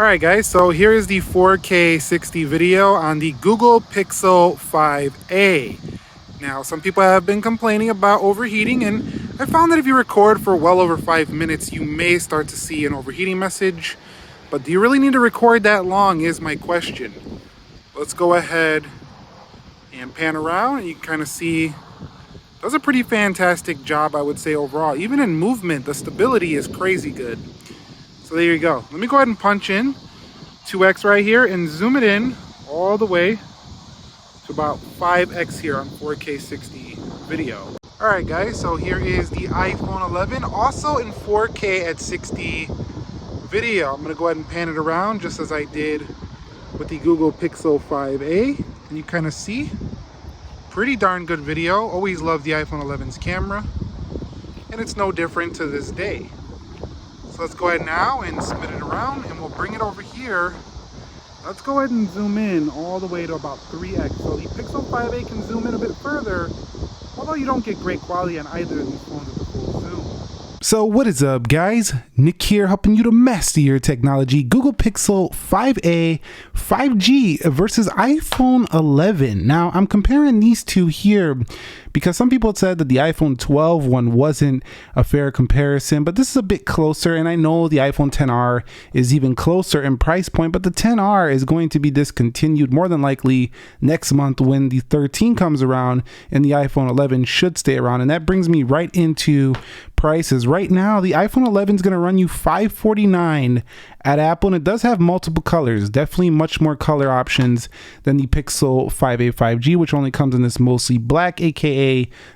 Alright guys, so here is the 4K 60 video on the Google Pixel 5a. Now some people have been complaining about overheating, and I found that if you record for well over 5 minutes you may start to see an overheating message. But do you really need to record that long is my question. Let's go ahead and pan around and you can kind of see does a pretty fantastic job, I would say, overall. Even in movement, the stability is crazy good. So there you go. Let me go ahead and punch in 2x right here and zoom it in all the way to about 5x here on 4K 60 video. Alright guys, so here is the iPhone 11, also in 4K at 60 video. I'm going to go ahead and pan it around just as I did with the Google Pixel 5a. And you kind of see pretty darn good video. Always loved the iPhone 11's camera, and it's no different to this day. So let's go ahead now and spin it around and we'll bring it over here. Let's go ahead and zoom in all the way to about 3x. So the Pixel 5a can zoom in a bit further, although you don't get great quality on either of these phones with the full zoom. So what is up guys, Nick here helping you to master your technology. Google Pixel 5a 5G versus iPhone 11. Now I'm comparing these two here because some people said that the iPhone 12 one wasn't a fair comparison, but this is a bit closer, and I know the iPhone XR is even closer in price point, but the XR is going to be discontinued more than likely next month when the 13 comes around, and the iPhone 11 should stay around. And that brings me right into prices. Right now the iPhone 11 is going to run you $549 at Apple, and it does have multiple colors, definitely much more color options than the Pixel 5a 5G, which only comes in this mostly black, aka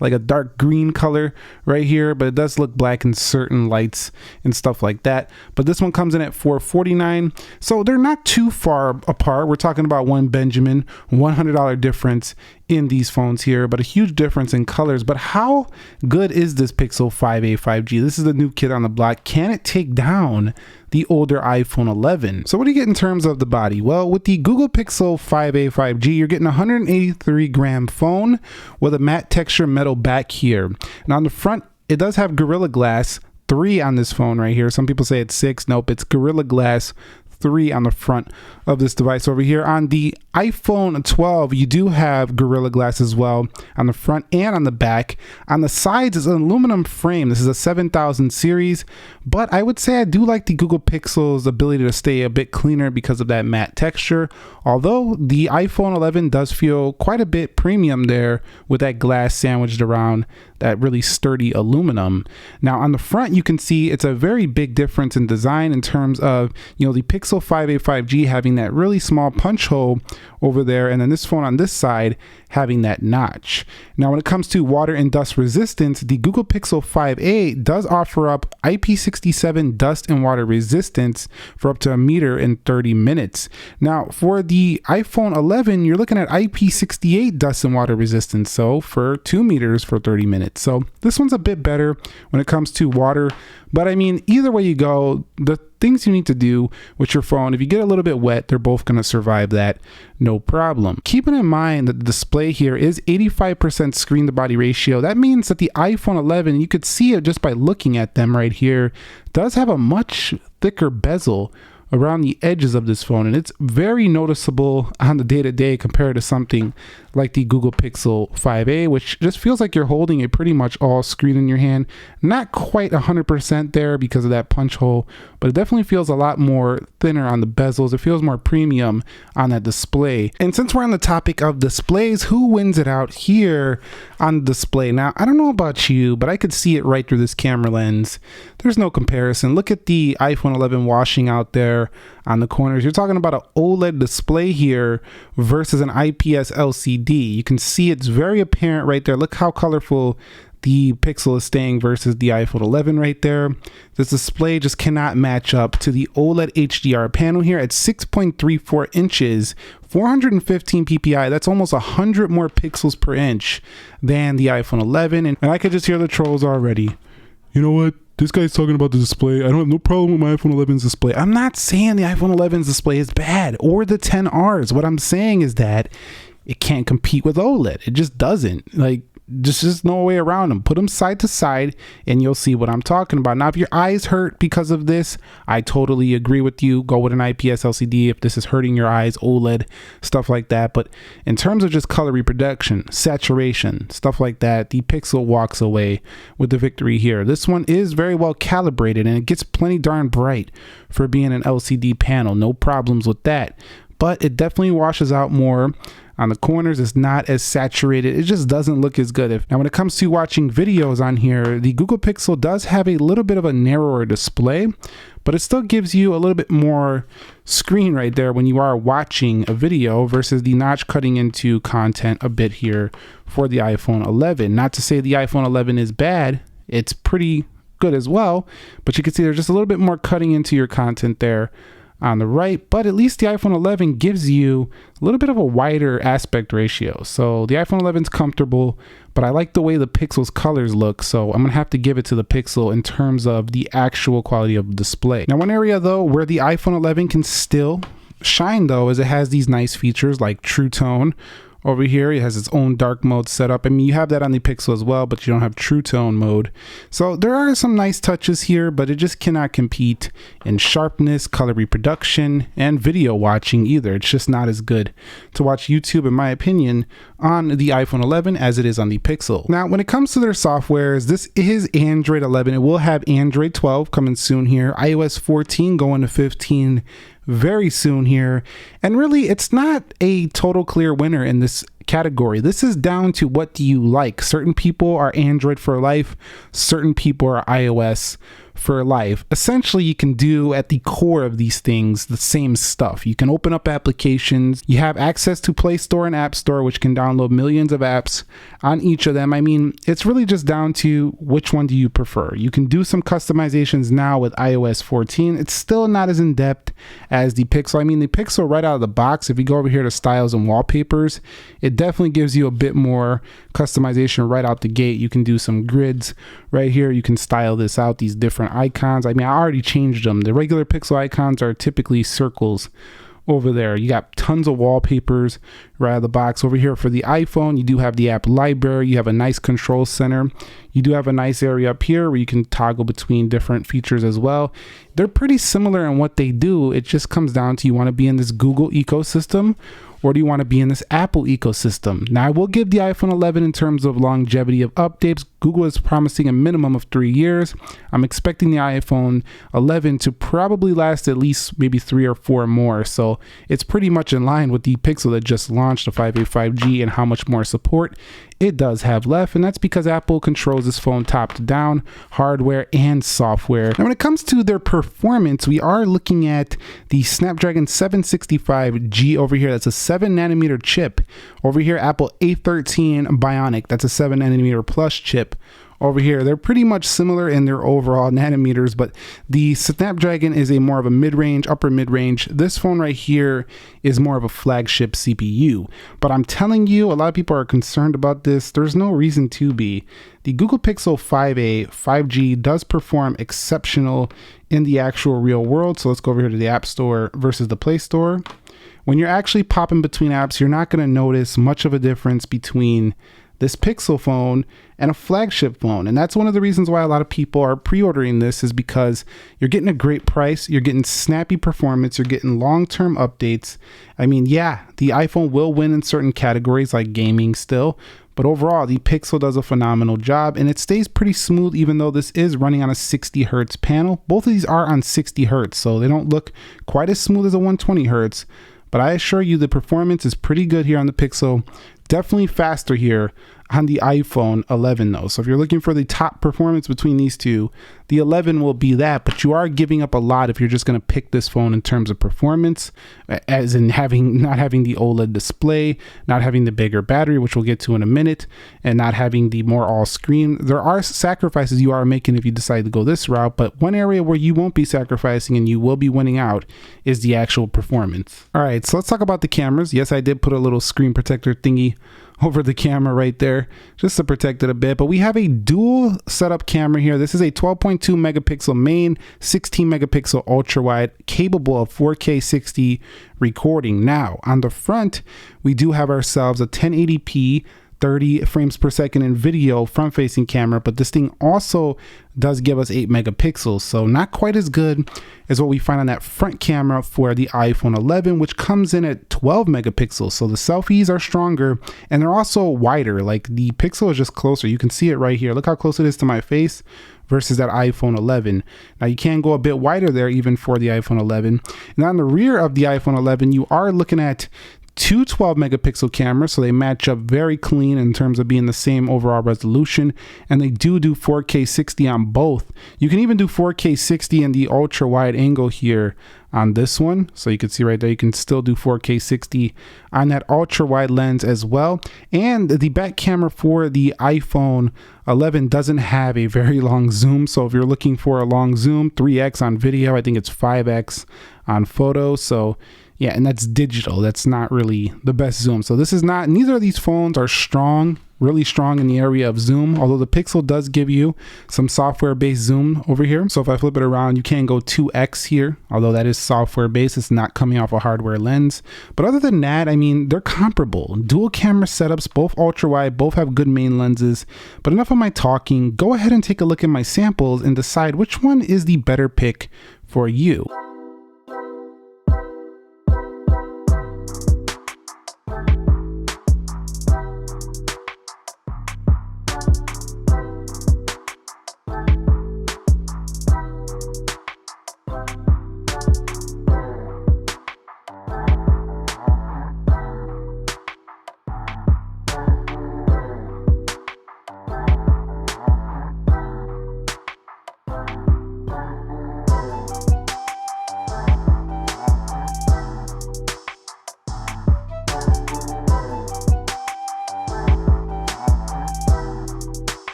like a dark green color right here, but it does look black in certain lights and stuff like that. But this one comes in at $449, so they're not too far apart. We're talking about one Benjamin $100 difference in these phones here, but a huge difference in colors. But how good is this Pixel 5a 5G? This is the new kid on the block. Can it take down the older iPhone 11? So what do you get in terms of the body? Well, with the Google Pixel 5a 5G, you're getting a 183 gram phone with a matte texture metal back here. And on the front, it does have Gorilla Glass 3 on this phone right here. Some people say it's 6. Nope, it's Gorilla Glass 3 on the front of this device over here. On the iPhone 12, you do have Gorilla Glass as well on the front and on the back. On the sides is an aluminum frame. This is a 7000 series, but I would say I do like the Google Pixel's ability to stay a bit cleaner because of that matte texture, although the iPhone 11 does feel quite a bit premium there with that glass sandwiched around that really sturdy aluminum. Now on the front, you can see it's a very big difference in design in terms of, the Pixel 5a 5G having that really small punch hole over there, and then this phone on this side having that notch. Now when it comes to water and dust resistance, the Google Pixel 5a does offer up IP67 dust and water resistance for up to 1 meter in 30 minutes. Now for the iPhone 11, you're looking at IP68 dust and water resistance, so for 2 meters for 30 minutes. So this one's a bit better when it comes to water, but I mean, either way you go, the things you need to do with your phone, if you get a little bit wet, they're both going to survive that, no problem. Keeping in mind that the display here is 85% screen to body ratio. That means that the iPhone 11, you could see it just by looking at them right here, does have a much thicker bezel around the edges of this phone, and it's very noticeable on the day-to-day compared to something like the Google Pixel 5a, which just feels like you're holding it pretty much all screen in your hand. Not quite 100% there because of that punch hole, but it definitely feels a lot more thinner on the bezels. It feels more premium on that display. And since we're on the topic of displays, who wins it out here on the display? Now, I don't know about you, but I could see it right through this camera lens. There's no comparison. Look at the iPhone 11 washing out there on the corners. You're talking about an OLED display here versus an IPS LCD. You can see it's very apparent right there. Look how colorful the Pixel is staying versus the iPhone 11 right there. This display just cannot match up to the OLED HDR panel here at 6.34 inches, 415 ppi. That's almost 100 more pixels per inch than the iPhone 11. And I could just hear the trolls already. You know what? This guy's talking about the display. I don't have no problem with my iPhone 11's display. I'm not saying the iPhone 11's display is bad or the XR's. What I'm saying is that it can't compete with OLED. It just doesn't. Like, just no way around them. Put them side to side and you'll see what I'm talking about. Now, if your eyes hurt because of this, I totally agree with you. Go with an IPS LCD if this is hurting your eyes, OLED, stuff like that. But in terms of just color reproduction, saturation, stuff like that, the Pixel walks away with the victory here. This one is very well calibrated and it gets plenty darn bright for being an LCD panel. No problems with that. But it definitely washes out more on the corners. It's not as saturated. It just doesn't look as good. Now, when it comes to watching videos on here, the Google Pixel does have a little bit of a narrower display, but it still gives you a little bit more screen right there when you are watching a video versus the notch cutting into content a bit here for the iPhone 11. Not to say the iPhone 11 is bad. It's pretty good as well, but you can see there's just a little bit more cutting into your content there on the right, but at least the iPhone 11 gives you a little bit of a wider aspect ratio. So the iPhone 11 is comfortable, but I like the way the Pixel's colors look, so I'm gonna have to give it to the Pixel in terms of the actual quality of display. Now, one area though where the iPhone 11 can still shine though is it has these nice features like True Tone. Over here, it has its own dark mode set up. I mean, you have that on the Pixel as well, but you don't have True Tone mode. So there are some nice touches here, but it just cannot compete in sharpness, color reproduction, and video watching either. It's just not as good to watch YouTube, in my opinion, on the iPhone 11 as it is on the Pixel. Now, when it comes to their softwares, this is Android 11. It will have Android 12 coming soon here, iOS 14 going to 15 very soon here. And really, it's not a total clear winner in this category. This is down to what do you like. Certain people are Android for life. Certain people are iOS for life. Essentially, you can do at the core of these things the same stuff. You can open up applications. You have access to Play Store and App Store, which can download millions of apps on each of them. I mean, it's really just down to which one do you prefer. You can do some customizations now with iOS 14. It's still not as in-depth as the Pixel. I mean, the Pixel right out of the box, if you go over here to styles and wallpapers, it definitely gives you a bit more customization right out the gate. You can do some grids right here. You can style this out, these different icons. I mean, I already changed them. The regular Pixel icons are typically circles over there. You got tons of wallpapers right out of the box. Over here for the iPhone, you do have the app library. You have a nice control center. You do have a nice area up here where you can toggle between different features as well. They're pretty similar in what they do. It just comes down to you want to be in this Google ecosystem or do you want to be in this Apple ecosystem? Now, I will give the iPhone 11 in terms of longevity of updates. Google is promising a minimum of 3 years. I'm expecting the iPhone 11 to probably last at least maybe 3 or 4 more. So it's pretty much in line with the Pixel that just launched, the 5A 5G, and how much more support it does have left. And that's because Apple controls this phone top to down, hardware and software. Now, when it comes to their performance, we are looking at the Snapdragon 765G over here. That's a 7 nanometer chip. Over here, Apple A13 Bionic. That's a 7 nanometer plus chip. Over here, they're pretty much similar in their overall nanometers, but the Snapdragon is a more of a mid-range, upper mid-range. This phone right here is more of a flagship CPU. But I'm telling you, a lot of people are concerned about this. There's no reason to be. The Google Pixel 5a 5G does perform exceptional in the actual real world. So let's go over here to the App Store versus the Play Store. When you're actually popping between apps, you're not going to notice much of a difference between this Pixel phone and a flagship phone. And that's one of the reasons why a lot of people are pre-ordering this, is because you're getting a great price, you're getting snappy performance, you're getting long-term updates. I mean, yeah, the iPhone will win in certain categories like gaming still, but overall the Pixel does a phenomenal job and it stays pretty smooth even though this is running on a 60 hertz panel. Both of these are on 60 hertz, so they don't look quite as smooth as a 120 hertz. But I assure you the performance is pretty good here on the Pixel. Definitely faster here on the iPhone 11 though. So if you're looking for the top performance between these two, the 11 will be that, but you are giving up a lot if you're just going to pick this phone in terms of performance, as in not having the OLED display, not having the bigger battery, which we'll get to in a minute, and not having the more all screen. There are sacrifices you are making if you decide to go this route, but one area where you won't be sacrificing and you will be winning out is the actual performance. All right, so let's talk about the cameras. Yes, I did put a little screen protector thingy over the camera right there just to protect it a bit, but we have a dual setup camera here. This is a 12.2 megapixel main, 16 megapixel ultra wide, capable of 4K 60 recording. Now on the front, we do have ourselves a 1080p 30 frames per second in video front facing camera, but this thing also does give us 8 megapixels, so not quite as good as what we find on that front camera for the iPhone 11, which comes in at 12 megapixels. So the selfies are stronger and they're also wider. Like the pixel is just closer. You can see it right here. Look how close it is to my face versus that iPhone 11. Now you can go a bit wider there even for the iPhone 11. And on the rear of the iPhone 11, you are looking at two 12 megapixel cameras, so they match up very clean in terms of being the same overall resolution, and they do 4K 60 on both. You can even do 4K 60 in the ultra wide angle here on this one, so you can see right there you can still do 4K 60 on that ultra wide lens as well. And the back camera for the iPhone 11 doesn't have a very long zoom, so if you're looking for a long zoom, 3x on video, I think it's 5x on photo. So yeah, and that's digital. That's not really the best zoom. So this is not, neither of these phones are strong, really strong in the area of zoom, although the Pixel does give you some software-based zoom over here. So if I flip it around, you can go 2x here, although that is software-based. It's not coming off a hardware lens. But other than that, I mean, they're comparable. Dual camera setups, both ultra-wide, both have good main lenses. But enough of my talking. Go ahead and take a look at my samples and decide which one is the better pick for you.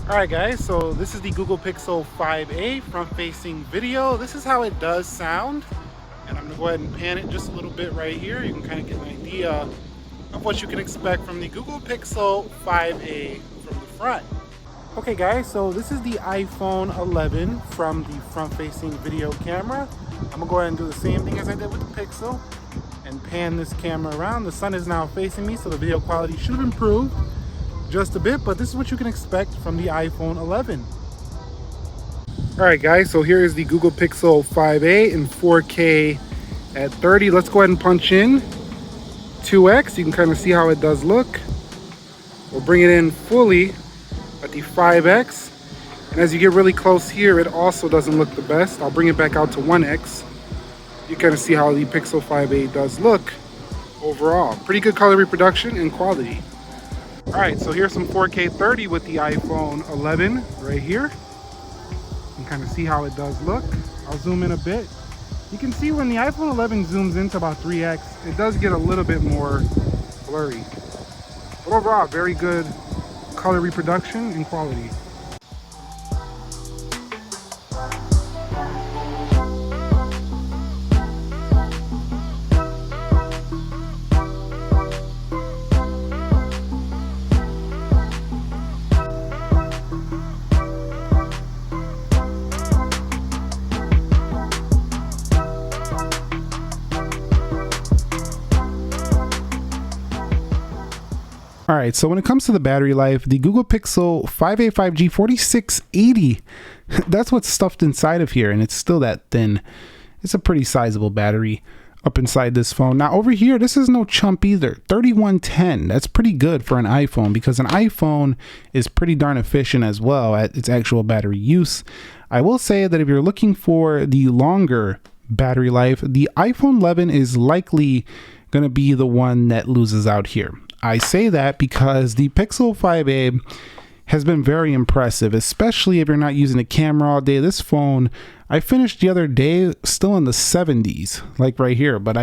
Alright guys, so this is the Google Pixel 5a front-facing video. This is how it does sound. And I'm going to go ahead and pan it just a little bit right here. You can kind of get an idea of what you can expect from the Google Pixel 5a from the front. Okay guys, so this is the iPhone 11 from the front-facing video camera. I'm going to go ahead and do the same thing as I did with the Pixel and pan this camera around. The sun is now facing me, so the video quality should improve just a bit, but this is what you can expect from the iPhone 11. Alright guys, so here is the Google Pixel 5a in 4K at 30. Let's go ahead and punch in 2x. You can kind of see how it does look. We'll bring it in fully at the 5x. And as you get really close here, it also doesn't look the best. I'll bring it back out to 1x. You kind of see how the Pixel 5a does look overall. Pretty good color reproduction and quality. Alright, so here's some 4K 30 with the iPhone 11 right here. You can kind of see how it does look. I'll zoom in a bit. You can see when the iPhone 11 zooms into about 3x, it does get a little bit more blurry. But overall, very good color reproduction and quality. All right, so when it comes to the battery life, the Google Pixel 5a 5G 4680, that's what's stuffed inside of here, and it's still that thin. It's a pretty sizable battery up inside this phone. Now over here, this is no chump either. 3110, that's pretty good for an iPhone, because an iPhone is pretty darn efficient as well at its actual battery use. I will say that if you're looking for the longer battery life, the iPhone 11 is likely going to be the one that loses out here. I say that because the Pixel 5a has been very impressive, especially if you're not using a camera all day. This phone, I finished the other day still in the 70s, like right here, but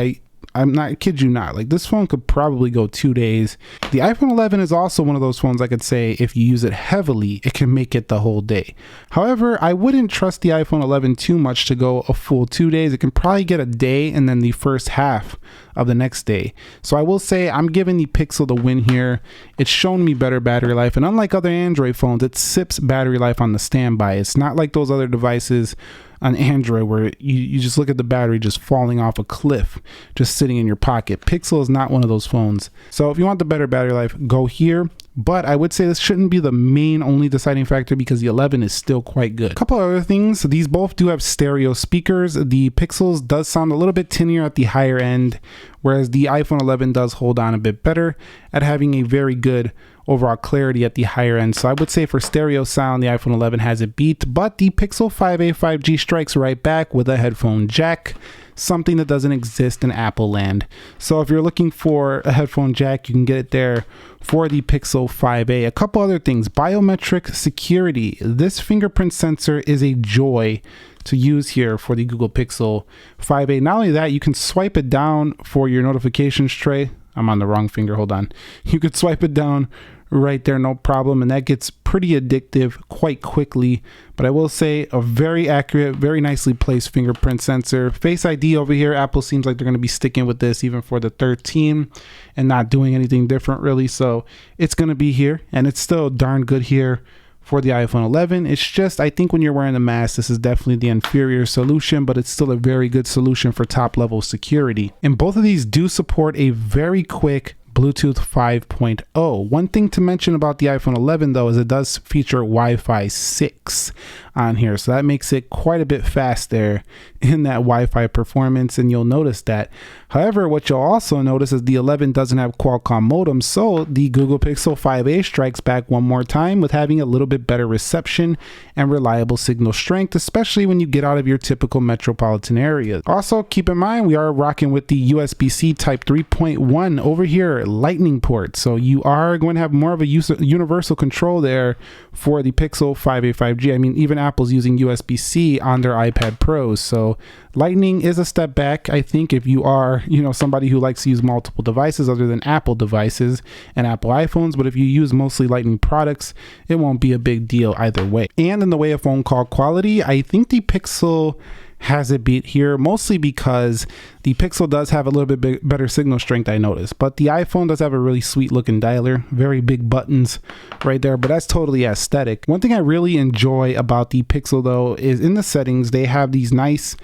I'm not, kid you not, like this phone could probably go 2 days. The iPhone 11 is also one of those phones I could say if you use it heavily, it can make it the whole day. However, I wouldn't trust the iPhone 11 too much to go a full 2 days. It can probably get a day and then the first half of the next day. So I will say I'm giving the Pixel the win here. It's shown me better battery life, and unlike other Android phones, it sips battery life on the standby. It's not like those other devices on Android where you just look at the battery just falling off a cliff, just sitting in your pocket. Pixel is not one of those phones. So if you want the better battery life, go here. But I would say this shouldn't be the main only deciding factor because the 11 is still quite good. A couple other things. These both do have stereo speakers. The Pixels does sound a little bit tinnier at the higher end, whereas the iPhone 11 does hold on a bit better at having a very good overall clarity at the higher end. So I would say for stereo sound, the iPhone 11 has it beat, but the Pixel 5a 5G strikes right back with a headphone jack, something that doesn't exist in Apple land. So if you're looking for a headphone jack, you can get it there for the Pixel 5a. A couple other things. Biometric security. This fingerprint sensor is a joy to use here for the Google Pixel 5a. Not only that, you can swipe it down for your notifications tray. I'm on the wrong finger, hold on. You could swipe it down right there, no problem, and that gets pretty addictive quite quickly. But I will say a very accurate, very nicely placed fingerprint sensor. Face ID over here, Apple seems like they're going to be sticking with this even for the 13 and not doing anything different really. So it's going to be here, and it's still darn good here for the iPhone 11. It's just, I think when you're wearing the mask, this is definitely the inferior solution, but it's still a very good solution for top level security. And both of these do support a very quick Bluetooth 5.0. One thing to mention about the iPhone 11 though is it does feature Wi-Fi 6 on here, so that makes it quite a bit faster in that Wi-Fi performance, and you'll notice that. However, what you'll also notice is the 11 doesn't have Qualcomm modem, so the Google Pixel 5a strikes back one more time with having a little bit better reception and reliable signal strength, especially when you get out of your typical metropolitan area. Also, keep in mind we are rocking with the USB-C Type 3.1 over here, Lightning port, so you are going to have more of a universal control there for the Pixel 5a 5G. I mean, even Apple's using USB-C on their iPad Pros, so Lightning is a step back, I think, if you are, somebody who likes to use multiple devices other than Apple devices and Apple iPhones. But if you use mostly Lightning products, it won't be a big deal either way. And in the way of phone call quality, I think the Pixel has it beat here, mostly because the Pixel does have a little bit better signal strength, I noticed, but the iPhone does have a really sweet looking dialer, very big buttons right there, but that's totally aesthetic. One thing I really enjoy about the Pixel though is in the settings they have these nice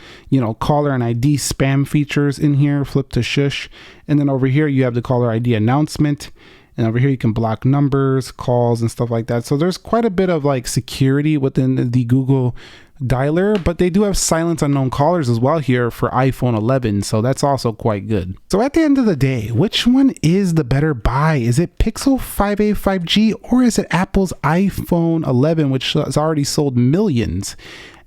caller and ID spam features in here, flip to shush, and then over here you have the caller ID announcement. And over here you can block numbers, calls, and stuff like that. So there's quite a bit of like security within the Google dialer, but they do have silence unknown callers as well here for iPhone 11. So that's also quite good. So at the end of the day, which one is the better buy? Is it Pixel 5a 5G or is it Apple's iPhone 11, which has already sold millions?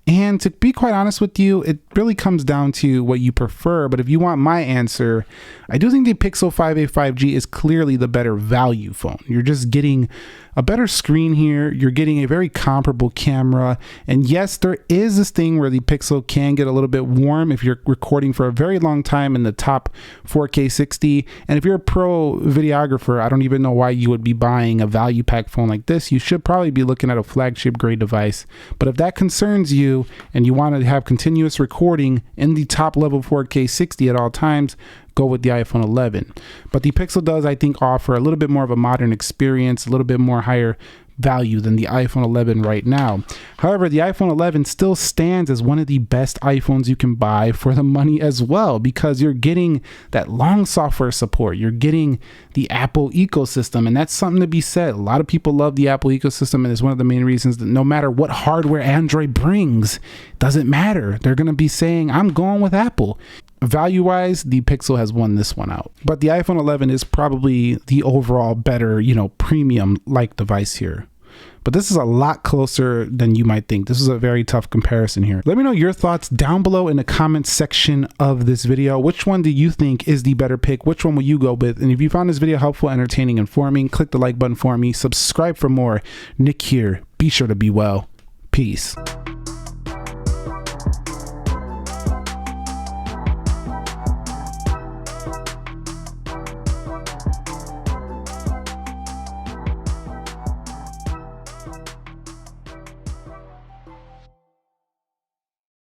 And to be quite honest with you, it really comes down to what you prefer. But if you want my answer, I do think the Pixel 5a 5G is clearly the better value phone. You're just getting a better screen here. You're getting a very comparable camera. And yes, there is this thing where the Pixel can get a little bit warm if you're recording for a very long time in the top 4K 60. And if you're a pro videographer, I don't even know why you would be buying a value pack phone like this. You should probably be looking at a flagship grade device. But if that concerns you and you want to have continuous recording in the top level 4K 60 at all times, go with the iPhone 11. But the Pixel does, I think, offer a little bit more of a modern experience, a little bit more higher value than the iPhone 11 right now. However, the iPhone 11 still stands as one of the best iPhones you can buy for the money as well, because you're getting that long software support. You're getting the Apple ecosystem, and that's something to be said. A lot of people love the Apple ecosystem, and it's one of the main reasons that no matter what hardware Android brings, doesn't matter. They're going to be saying, I'm going with Apple. Value-wise, the Pixel has won this one out. But the iPhone 11 is probably the overall better, premium-like device here. But this is a lot closer than you might think. This is a very tough comparison here. Let me know your thoughts down below in the comments section of this video. Which one do you think is the better pick? Which one will you go with? And if you found this video helpful, entertaining, informing, click the like button for me. Subscribe for more. Nick here. Be sure to be well. Peace.